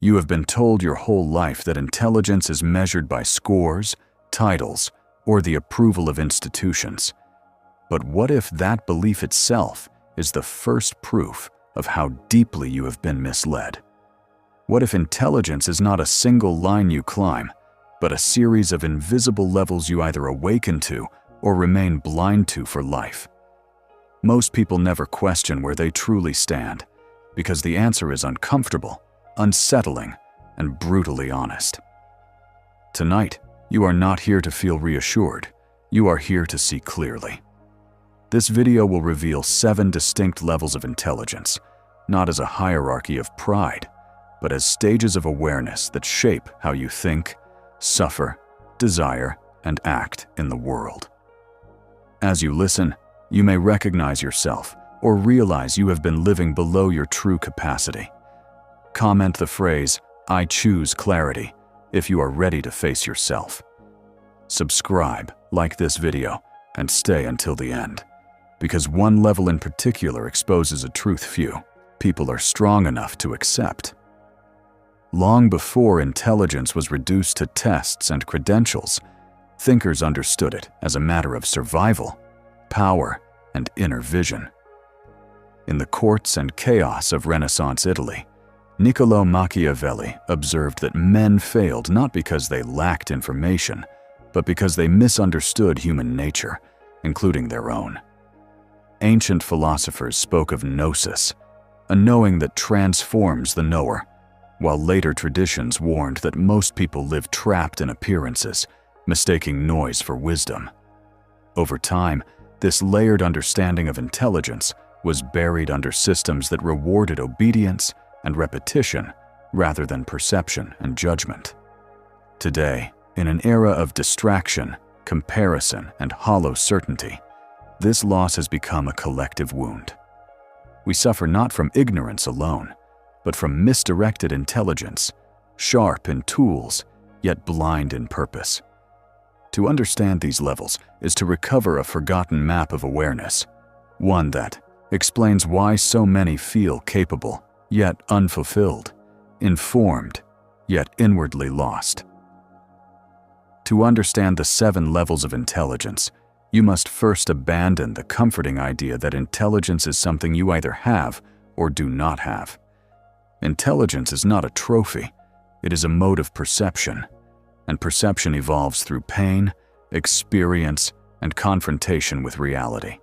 You have been told your whole life that intelligence is measured by scores, titles, or the approval of institutions. But what if that belief itself is the first proof of how deeply you have been misled? What if intelligence is not a single line you climb, but a series of invisible levels you either awaken to or remain blind to for life? Most people never question where they truly stand, because the answer is uncomfortable, unsettling, and brutally honest. Tonight, you are not here to feel reassured. You are here to see clearly. This video will reveal 7 distinct levels of intelligence, not as a hierarchy of pride, but as stages of awareness that shape how you think, suffer, desire, and act in the world. As you listen, you may recognize yourself or realize you have been living below your true capacity. Comment the phrase, "I choose clarity," if you are ready to face yourself. Subscribe, like this video, and stay until the end, because one level in particular exposes a truth few people are strong enough to accept. Long before intelligence was reduced to tests and credentials, thinkers understood it as a matter of survival, power, and inner vision. In the courts and chaos of Renaissance Italy, Niccolò Machiavelli observed that men failed not because they lacked information, but because they misunderstood human nature, including their own. Ancient philosophers spoke of gnosis, a knowing that transforms the knower, while later traditions warned that most people live trapped in appearances, mistaking noise for wisdom. Over time, this layered understanding of intelligence was buried under systems that rewarded obedience and repetition rather than perception and judgment. Today, in an era of distraction, comparison, and hollow certainty, this loss has become a collective wound. We suffer not from ignorance alone, but from misdirected intelligence, sharp in tools, yet blind in purpose. To understand these levels is to recover a forgotten map of awareness, one that explains why so many feel capable, yet unfulfilled, informed, yet inwardly lost. To understand the 7 levels of intelligence, you must first abandon the comforting idea that intelligence is something you either have or do not have. Intelligence is not a trophy, it is a mode of perception, and perception evolves through pain, experience, and confrontation with reality.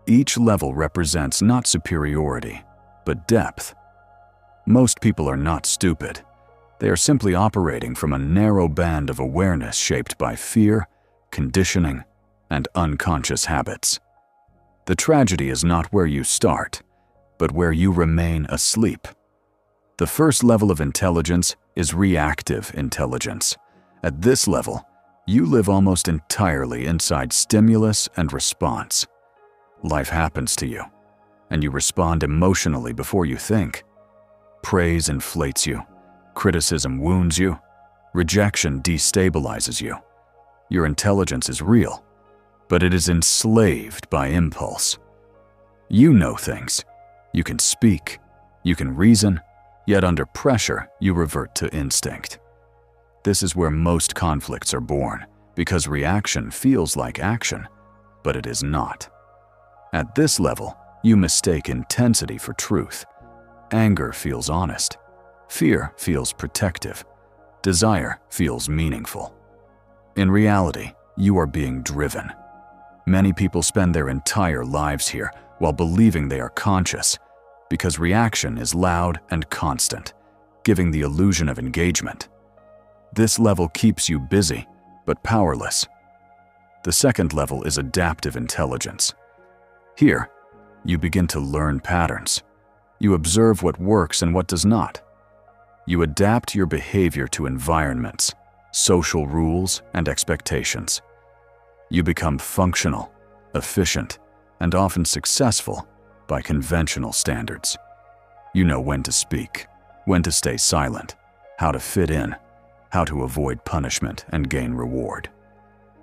Each level represents not superiority, but depth. Most people are not stupid. They are simply operating from a narrow band of awareness shaped by fear, conditioning, and unconscious habits. The tragedy is not where you start, but where you remain asleep. The first level of intelligence is reactive intelligence. At this level, you live almost entirely inside stimulus and response. Life happens to you, and you respond emotionally before you think. Praise inflates you, criticism wounds you, rejection destabilizes you. Your intelligence is real, but it is enslaved by impulse. You know things. You can speak, you can reason, yet under pressure, you revert to instinct. This is where most conflicts are born, because reaction feels like action, but it is not. At this level, you mistake intensity for truth. Anger feels honest. Fear feels protective. Desire feels meaningful. In reality, you are being driven. Many people spend their entire lives here while believing they are conscious, because reaction is loud and constant, giving the illusion of engagement. This level keeps you busy, but powerless. The second level is adaptive intelligence. Here, you begin to learn patterns. You observe what works and what does not. You adapt your behavior to environments, social rules, and expectations. You become functional, efficient, and often successful by conventional standards. You know when to speak, when to stay silent, how to fit in, how to avoid punishment and gain reward.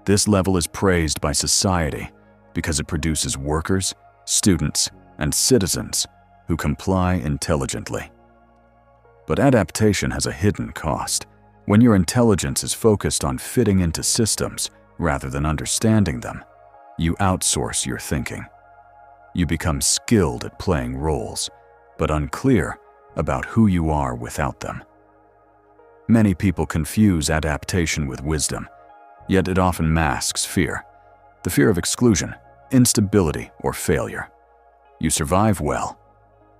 This level is praised by society because it produces workers, students, and citizens who comply intelligently. But adaptation has a hidden cost. When your intelligence is focused on fitting into systems rather than understanding them, you outsource your thinking. You become skilled at playing roles, but unclear about who you are without them. Many people confuse adaptation with wisdom, yet it often masks fear. The fear of exclusion, instability, or failure. You survive well,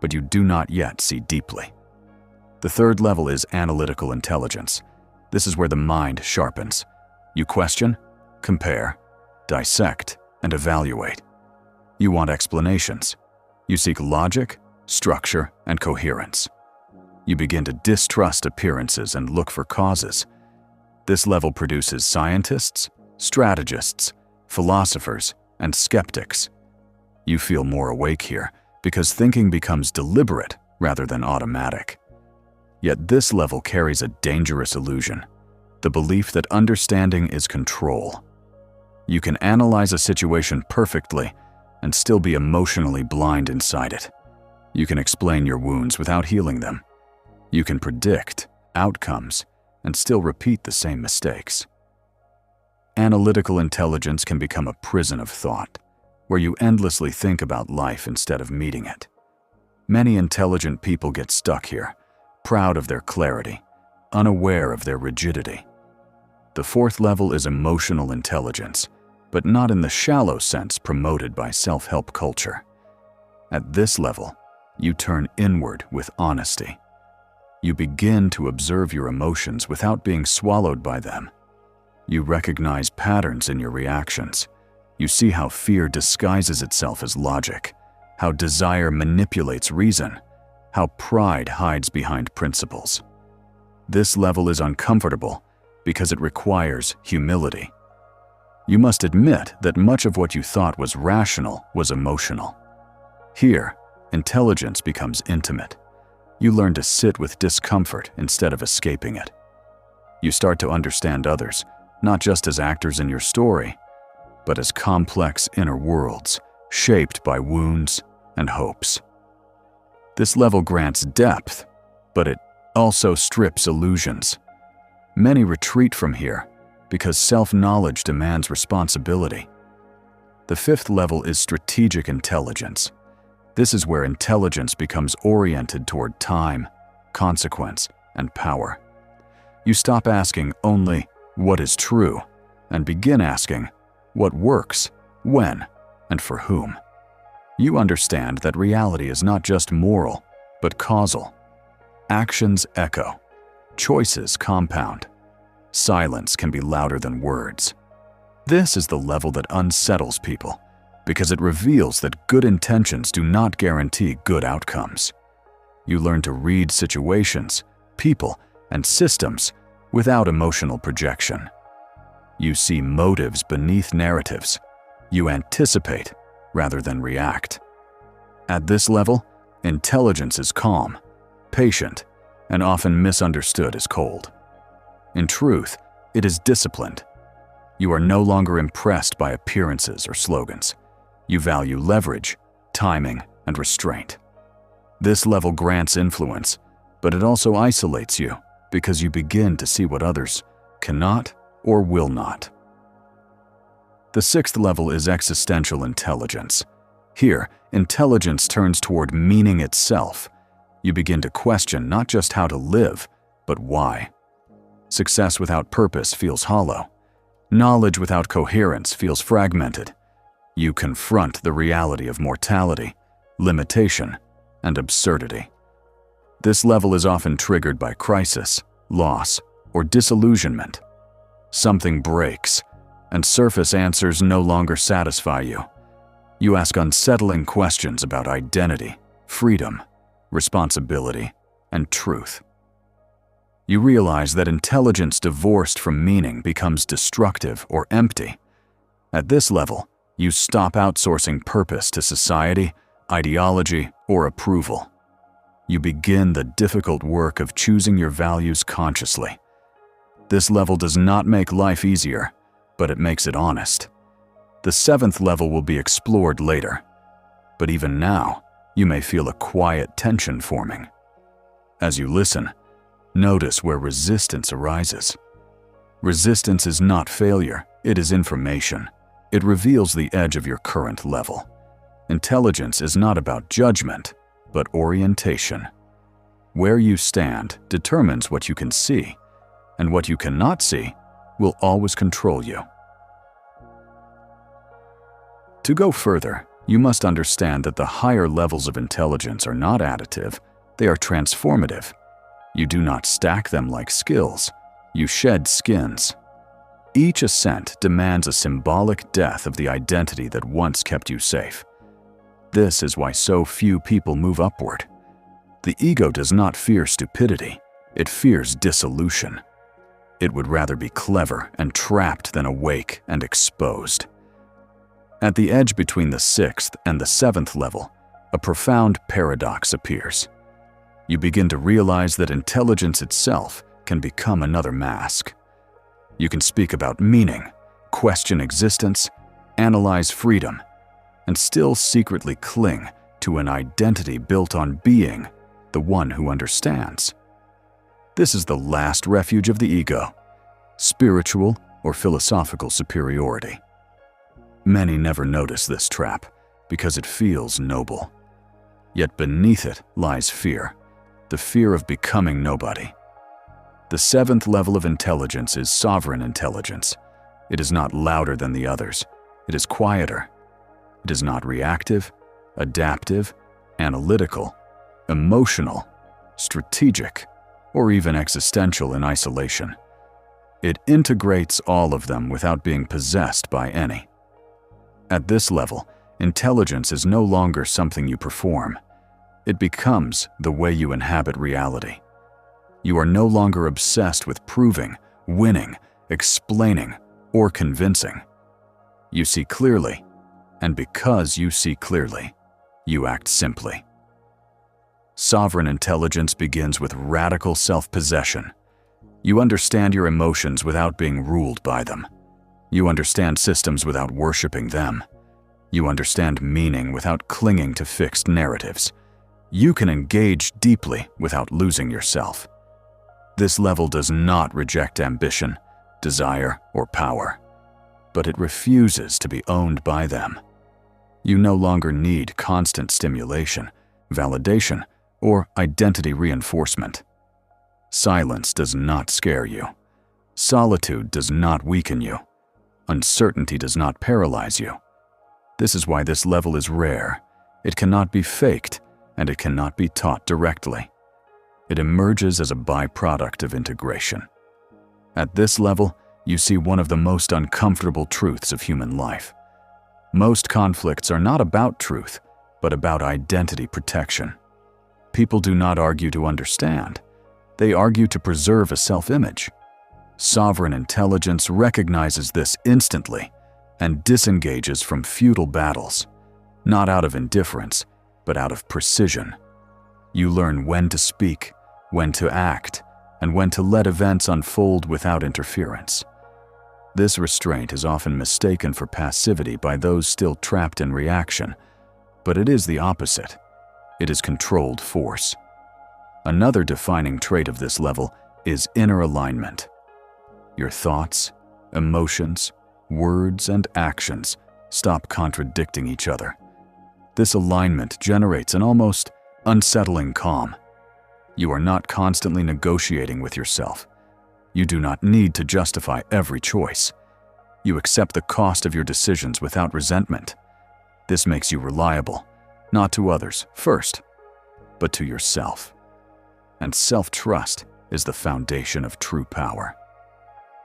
but you do not yet see deeply. The third level is analytical intelligence. This is where the mind sharpens. You question, compare, dissect, and evaluate. You want explanations. You seek logic, structure, and coherence. You begin to distrust appearances and look for causes. This level produces scientists, strategists, philosophers, and skeptics. You feel more awake here because thinking becomes deliberate rather than automatic. Yet this level carries a dangerous illusion, the belief that understanding is control. You can analyze a situation perfectly and still be emotionally blind inside it. You can explain your wounds without healing them. You can predict outcomes and still repeat the same mistakes. Analytical intelligence can become a prison of thought, where you endlessly think about life instead of meeting it. Many intelligent people get stuck here, proud of their clarity, unaware of their rigidity. The fourth level is emotional intelligence, but not in the shallow sense promoted by self-help culture. At this level, you turn inward with honesty. You begin to observe your emotions without being swallowed by them. You recognize patterns in your reactions. You see how fear disguises itself as logic, how desire manipulates reason, how pride hides behind principles. This level is uncomfortable because it requires humility. You must admit that much of what you thought was rational was emotional. Here, intelligence becomes intimate. You learn to sit with discomfort instead of escaping it. You start to understand others, not just as actors in your story, but as complex inner worlds shaped by wounds and hopes. This level grants depth, but it also strips illusions. Many retreat from here because self-knowledge demands responsibility. The fifth level is strategic intelligence. This is where intelligence becomes oriented toward time, consequence, and power. You stop asking only what is true and begin asking what works, when, and for whom. You understand that reality is not just moral, but causal. Actions echo, choices compound. Silence can be louder than words. This is the level that unsettles people, because it reveals that good intentions do not guarantee good outcomes. You learn to read situations, people, and systems without emotional projection. You see motives beneath narratives. You anticipate rather than react. At this level, intelligence is calm, patient, and often misunderstood as cold. In truth, it is disciplined. You are no longer impressed by appearances or slogans. You value leverage, timing, and restraint. This level grants influence, but it also isolates you because you begin to see what others cannot or will not. The sixth level is existential intelligence. Here, intelligence turns toward meaning itself. You begin to question not just how to live, but why. Success without purpose feels hollow. Knowledge without coherence feels fragmented. You confront the reality of mortality, limitation, and absurdity. This level is often triggered by crisis, loss, or disillusionment. Something breaks, and surface answers no longer satisfy you. You ask unsettling questions about identity, freedom, responsibility, and truth. You realize that intelligence divorced from meaning becomes destructive or empty. At this level, you stop outsourcing purpose to society, ideology, or approval. You begin the difficult work of choosing your values consciously. This level does not make life easier, but it makes it honest. The seventh level will be explored later, but even now, you may feel a quiet tension forming. As you listen, Notice where resistance arises. Resistance is not failure, it is information. It reveals the edge of your current level. Intelligence is not about judgment, but orientation. Where you stand determines what you can see, and what you cannot see will always control you. To go further, you must understand that the higher levels of intelligence are not additive, they are transformative. You do not stack them like skills, you shed skins. Each ascent demands a symbolic death of the identity that once kept you safe. This is why so few people move upward. The ego does not fear stupidity, it fears dissolution. It would rather be clever and trapped than awake and exposed. At the edge between the 6th and the 7th level, a profound paradox appears. You begin to realize that intelligence itself can become another mask. You can speak about meaning, question existence, analyze freedom, and still secretly cling to an identity built on being the one who understands. This is the last refuge of the ego, spiritual or philosophical superiority. Many never notice this trap because it feels noble. Yet beneath it lies fear, the fear of becoming nobody. The 7th level of intelligence is sovereign intelligence. It is not louder than the others. It is quieter. It is not reactive, adaptive, analytical, emotional, strategic, or even existential in isolation. It integrates all of them without being possessed by any. At this level, intelligence is no longer something you perform. It becomes the way you inhabit reality. You are no longer obsessed with proving, winning, explaining, or convincing. You see clearly, and because you see clearly, you act simply. Sovereign intelligence begins with radical self-possession. You understand your emotions without being ruled by them. You understand systems without worshiping them. You understand meaning without clinging to fixed narratives. You can engage deeply without losing yourself. This level does not reject ambition, desire, or power, but it refuses to be owned by them. You no longer need constant stimulation, validation, or identity reinforcement. Silence does not scare you. Solitude does not weaken you. Uncertainty does not paralyze you. This is why this level is rare. It cannot be faked, and it cannot be taught directly. It emerges as a byproduct of integration. At this level, you see one of the most uncomfortable truths of human life. Most conflicts are not about truth, but about identity protection. People do not argue to understand. They argue to preserve a self-image. Sovereign intelligence recognizes this instantly and disengages from futile battles, not out of indifference, but out of precision. You learn when to speak, when to act, and when to let events unfold without interference. This restraint is often mistaken for passivity by those still trapped in reaction, but it is the opposite. It is controlled force. Another defining trait of this level is inner alignment. Your thoughts, emotions, words, and actions stop contradicting each other. This alignment generates an almost unsettling calm. You are not constantly negotiating with yourself. You do not need to justify every choice. You accept the cost of your decisions without resentment. This makes you reliable, not to others first, but to yourself. And self-trust is the foundation of true power.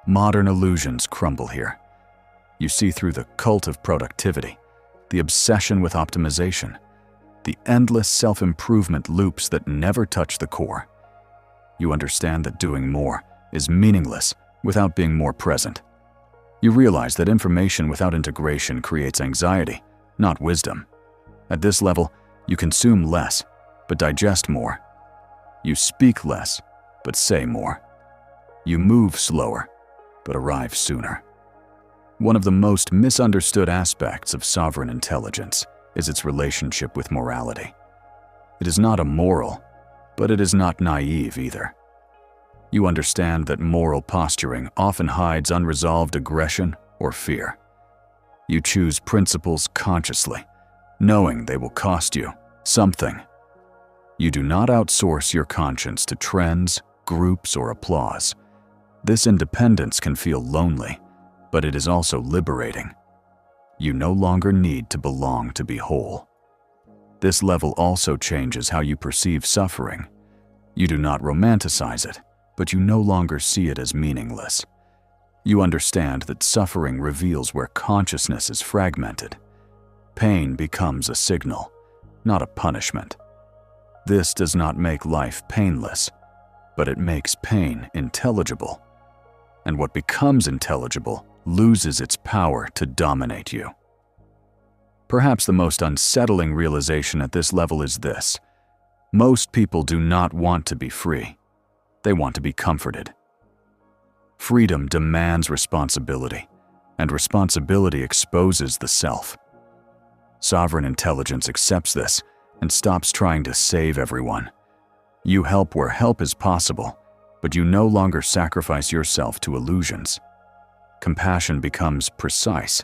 Modern illusions crumble here. You see through the cult of productivity, the obsession with optimization, the endless self-improvement loops that never touch the core. You understand that doing more is meaningless without being more present. You realize that information without integration creates anxiety, not wisdom. At this level, you consume less, but digest more. You speak less, but say more. You move slower, but arrive sooner. One of the most misunderstood aspects of sovereign intelligence is its relationship with morality. It is not immoral, but it is not naive either. You understand that moral posturing often hides unresolved aggression or fear. You choose principles consciously, knowing they will cost you something. You do not outsource your conscience to trends, groups, or applause. This independence can feel lonely, but it is also liberating. You no longer need to belong to be whole. This level also changes how you perceive suffering. You do not romanticize it, but you no longer see it as meaningless. You understand that suffering reveals where consciousness is fragmented. Pain becomes a signal, not a punishment. This does not make life painless, but it makes pain intelligible. And what becomes intelligible loses its power to dominate you. Perhaps the most unsettling realization at this level is this: most people do not want to be free. They want to be comforted. Freedom demands responsibility, and responsibility exposes the self. Sovereign intelligence accepts this and stops trying to save everyone. You help where help is possible, but you no longer sacrifice yourself to illusions. Compassion becomes precise,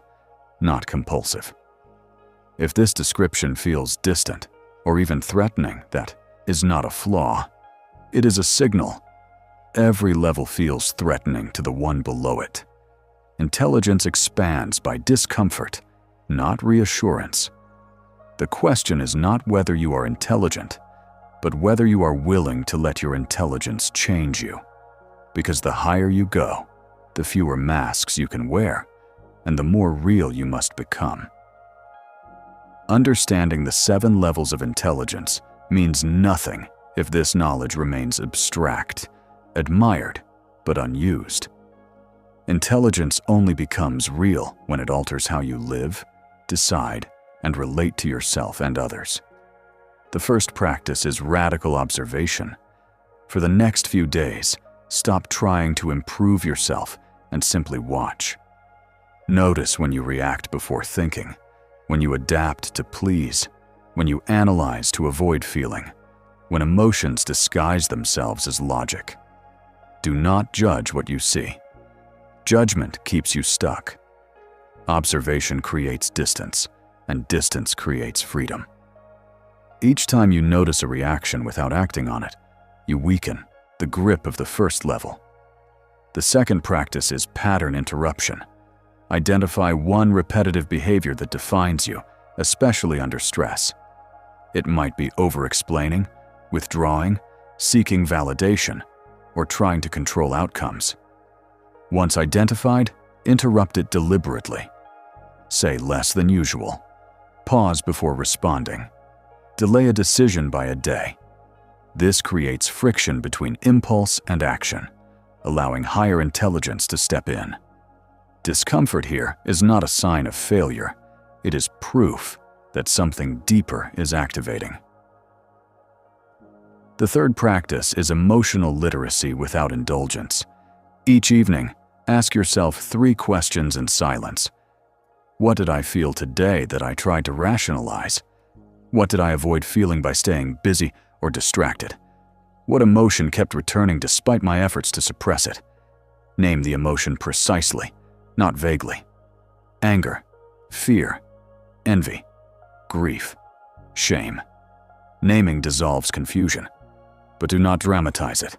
not compulsive. If this description feels distant or even threatening, that is not a flaw. It is a signal. Every level feels threatening to the one below it. Intelligence expands by discomfort, not reassurance. The question is not whether you are intelligent, but whether you are willing to let your intelligence change you. Because the higher you go, the fewer masks you can wear, and the more real you must become. Understanding the 7 levels of intelligence means nothing if this knowledge remains abstract, admired, but unused. Intelligence only becomes real when it alters how you live, decide, and relate to yourself and others. The first practice is radical observation. For the next few days, stop trying to improve yourself and simply watch. Notice when you react before thinking, when you adapt to please, when you analyze to avoid feeling, when emotions disguise themselves as logic. Do not judge what you see. Judgment keeps you stuck. Observation creates distance, and distance creates freedom. Each time you notice a reaction without acting on it, you weaken the grip of the first level. The second practice is pattern interruption. Identify one repetitive behavior that defines you, especially under stress. It might be over-explaining, withdrawing, seeking validation, or trying to control outcomes. Once identified, interrupt it deliberately. Say less than usual. Pause before responding. Delay a decision by a day. This creates friction between impulse and action, allowing higher intelligence to step in. Discomfort here is not a sign of failure. It is proof that something deeper is activating. The third practice is emotional literacy without indulgence. Each evening, ask yourself 3 questions in silence. What did I feel today that I tried to rationalize? What did I avoid feeling by staying busy or distracted? What emotion kept returning despite my efforts to suppress it? Name the emotion precisely, not vaguely. Anger, fear, envy, grief, shame. Naming dissolves confusion, but do not dramatize it.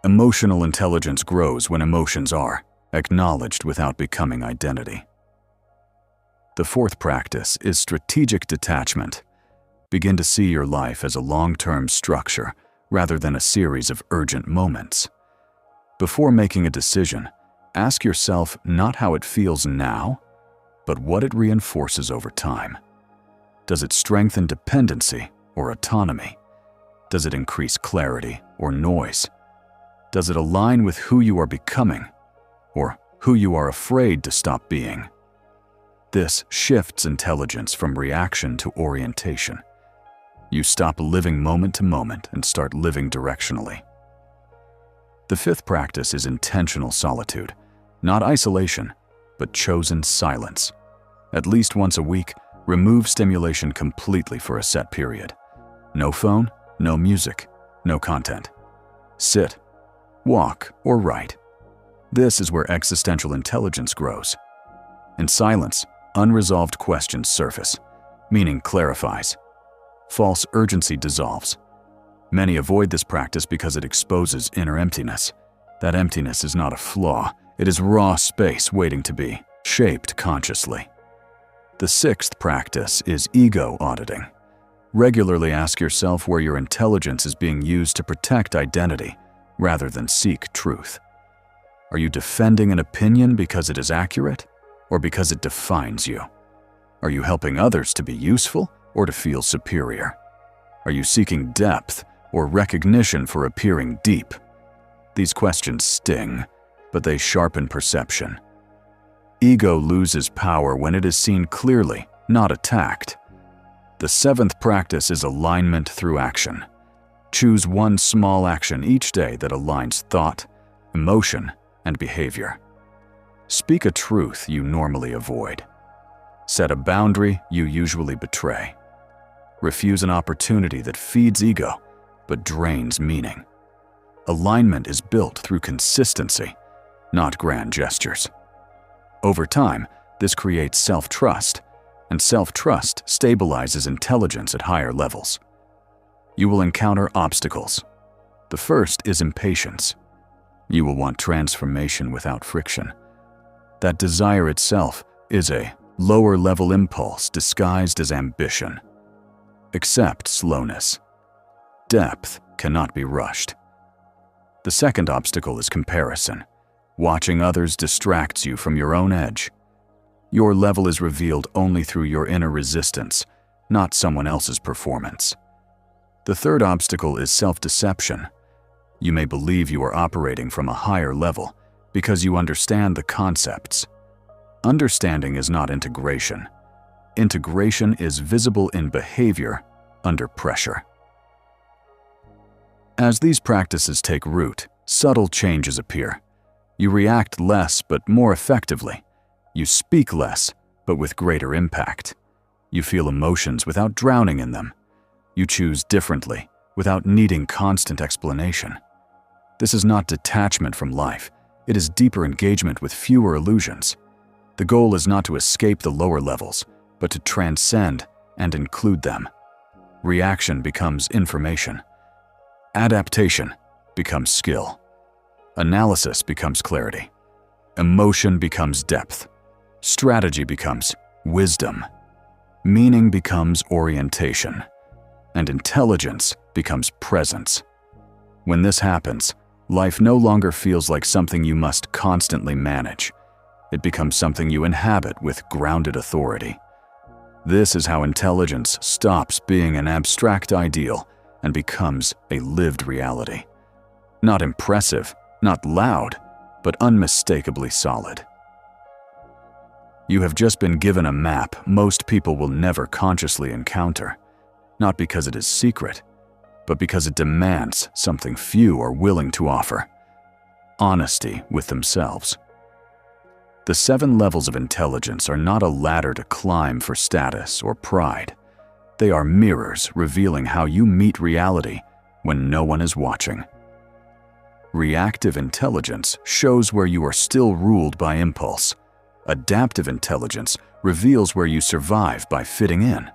Emotional intelligence grows when emotions are acknowledged without becoming identity. The fourth practice is strategic detachment. Begin to see your life as a long-term structure rather than a series of urgent moments. Before making a decision, ask yourself not how it feels now, but what it reinforces over time. Does it strengthen dependency or autonomy? Does it increase clarity or noise? Does it align with who you are becoming or who you are afraid to stop being? This shifts intelligence from reaction to orientation. You stop living moment to moment and start living directionally. The fifth practice is intentional solitude, not isolation, but chosen silence. At least once a week, remove stimulation completely for a set period. No phone, no music, no content. Sit, walk, or write. This is where existential intelligence grows. In silence, unresolved questions surface, meaning clarifies. False urgency dissolves. Many avoid this practice because it exposes inner emptiness. That emptiness is not a flaw, it is raw space waiting to be shaped consciously. The sixth practice is ego auditing. Regularly ask yourself where your intelligence is being used to protect identity rather than seek truth. Are you defending an opinion because it is accurate, or because it defines you? Are you helping others to be useful or to feel superior? Are you seeking depth or recognition for appearing deep? These questions sting, but they sharpen perception. Ego loses power when it is seen clearly, not attacked. The seventh practice is alignment through action. Choose one small action each day that aligns thought, emotion, and behavior. Speak a truth you normally avoid. Set a boundary you usually betray. Refuse an opportunity that feeds ego but drains meaning. Alignment is built through consistency, not grand gestures. Over time, this creates self-trust, and self-trust stabilizes intelligence at higher levels. You will encounter obstacles. The first is impatience. You will want transformation without friction. That desire itself is a lower-level impulse disguised as ambition. Accept slowness. Depth cannot be rushed. The second obstacle is comparison. Watching others distracts you from your own edge. Your level is revealed only through your inner resistance, not someone else's performance. The third obstacle is self-deception. You may believe you are operating from a higher level because you understand the concepts. Understanding is not integration. Integration is visible in behavior under pressure. As these practices take root, subtle changes appear. You react less but more effectively. You speak less but with greater impact. You feel emotions without drowning in them. You choose differently without needing constant explanation. This is not detachment from life. It is deeper engagement with fewer illusions. The goal is not to escape the lower levels, but to transcend and include them. Reaction becomes information. Adaptation becomes skill. Analysis becomes clarity. Emotion becomes depth. Strategy becomes wisdom. Meaning becomes orientation. And intelligence becomes presence. When this happens, life no longer feels like something you must constantly manage. It becomes something you inhabit with grounded authority. This is how intelligence stops being an abstract ideal and becomes a lived reality. Not impressive, not loud, but unmistakably solid. You have just been given a map most people will never consciously encounter, not because it is secret, but because it demands something few are willing to offer: honesty with themselves. The 7 levels of intelligence are not a ladder to climb for status or pride. They are mirrors revealing how you meet reality when no one is watching. Reactive intelligence shows where you are still ruled by impulse. Adaptive intelligence reveals where you survive by fitting in.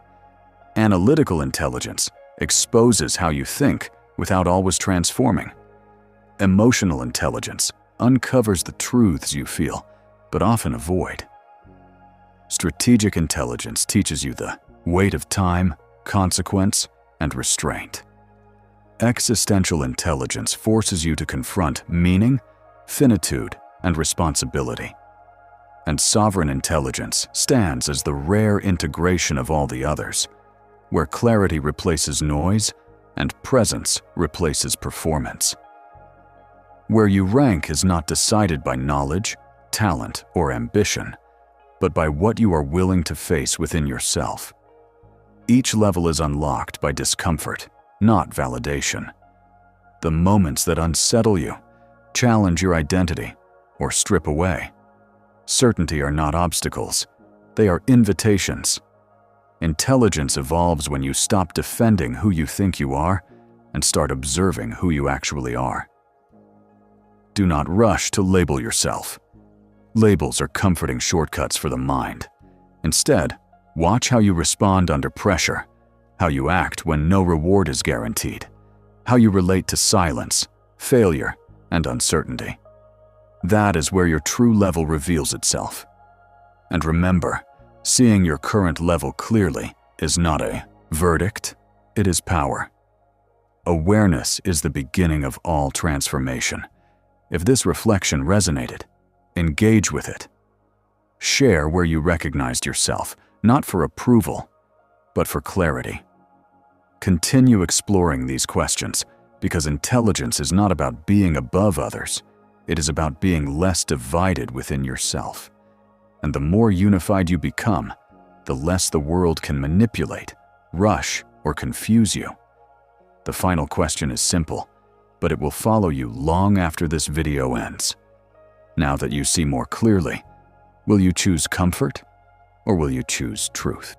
Analytical intelligence exposes how you think without always transforming. Emotional intelligence uncovers the truths you feel, but often avoid. Strategic intelligence teaches you the weight of time, consequence, and restraint. Existential intelligence forces you to confront meaning, finitude, and responsibility. And sovereign intelligence stands as the rare integration of all the others, where clarity replaces noise and presence replaces performance. Where you rank is not decided by knowledge, talent, or ambition, but by what you are willing to face within yourself. Each level is unlocked by discomfort, not validation. The moments that unsettle you, challenge your identity, or strip away. Certainty are not obstacles, they are invitations. Intelligence evolves when you stop defending who you think you are and start observing who you actually are. Do not rush to label yourself. Labels are comforting shortcuts for the mind. Instead, watch how you respond under pressure, how you act when no reward is guaranteed, how you relate to silence, failure, and uncertainty. That is where your true level reveals itself. And remember, seeing your current level clearly is not a verdict, it is power. Awareness is the beginning of all transformation. If this reflection resonated, engage with it. Share where you recognized yourself, not for approval, but for clarity. Continue exploring these questions, because intelligence is not about being above others. It is about being less divided within yourself. And the more unified you become, the less the world can manipulate, rush, or confuse you. The final question is simple, but it will follow you long after this video ends. Now that you see more clearly, will you choose comfort or will you choose truth?